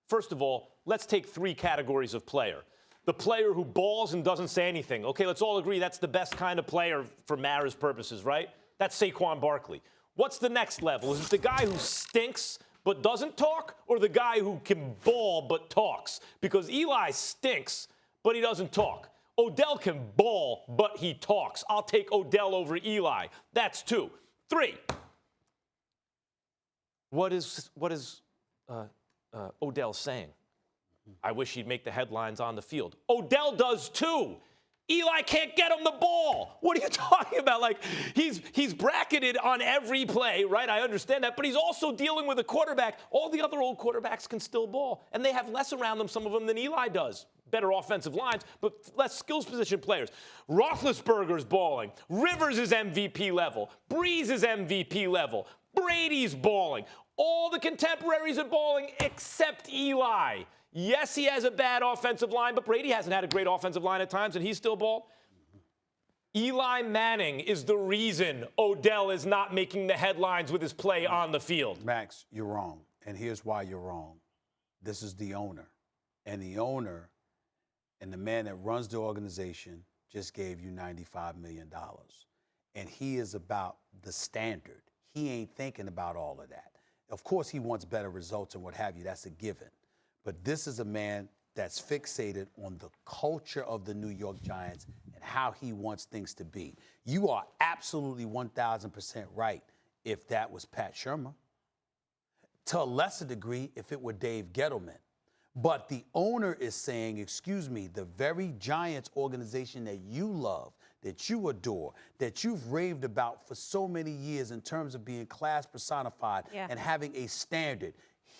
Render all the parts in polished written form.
First of all, let's take three categories of player. The player who balls and doesn't say anything. Okay, let's all agree that's the best kind of player for Mara's purposes, right? That's Saquon Barkley. What's the next level? Is it the guy who stinks but doesn't talk, or the guy who can ball but talks? Because Eli stinks, but he doesn't talk. Odell can ball, but he talks. I'll take Odell over Eli. That's 2. 3. What is Odell saying? I wish he'd make the headlines on the field. Odell does too. Eli can't get him the ball. What are you talking about? Like, he's bracketed on every play, right? I understand that. But he's also dealing with a quarterback. All the other old quarterbacks can still ball. And they have less around them, some of them, than Eli does. Better offensive lines, but less skills position players. Roethlisberger's balling. Rivers is MVP level. Breeze is MVP level. Brady's balling. All the contemporaries are balling except Eli. Yes, he has a bad offensive line, but Brady hasn't had a great offensive line at times, and he's still balled. Eli Manning is the reason Odell is not making the headlines with his play on the field. Max, you're wrong, and here's why you're wrong. This is the owner, and the owner and the man that runs the organization just gave you $95 million, and he is about the standard. He ain't thinking about all of that. Of course, he wants better results and what have you. That's a given. But this is a man that's fixated on the culture of the New York Giants and how he wants things to be. You are absolutely 1,000% right if that was Pat Shurmur. To a lesser degree, if it were Dave Gettleman. But the owner is saying, excuse me, the very Giants organization that you love, that you adore, that you've raved about for so many years in terms of being class personified and having a standard.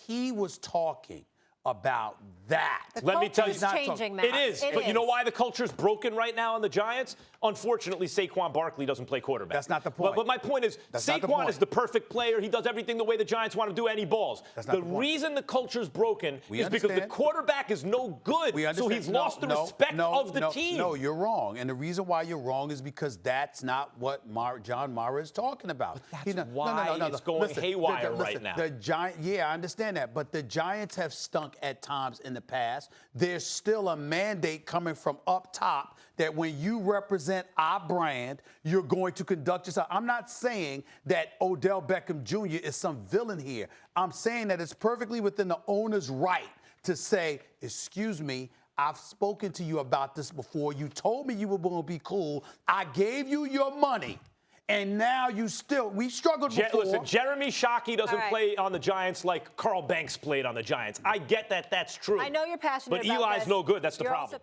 He was talking about that. Let me tell you, it's changing, Matt. It is. But you know why the culture is broken right now on the Giants? Unfortunately, Saquon Barkley doesn't play quarterback. That's not the point. But my point is, Saquon is the perfect player. He does everything the way the Giants want to do, and he balls. The reason the culture is broken is because the quarterback is no good. So he's lost the respect of the team. No, you're wrong. And the reason why you're wrong is because that's not what John Mara is talking about. But that's why it's going haywire right now. I understand that. But the Giants have stunk at times in the past. There's still a mandate coming from up top that when you represent our brand, you're going to conduct yourself. I'm not saying that Odell Beckham Jr. is some villain here. I'm saying that it's perfectly within the owner's right to say, excuse me, I've spoken to you about this before. You told me you were going to be cool. I gave you your money. And now we struggled before. Listen, Jeremy Shockey doesn't play on the Giants like Carl Banks played on the Giants. I get that, that's true. I know you're passionate about this. But Eli's no good, that's the problem.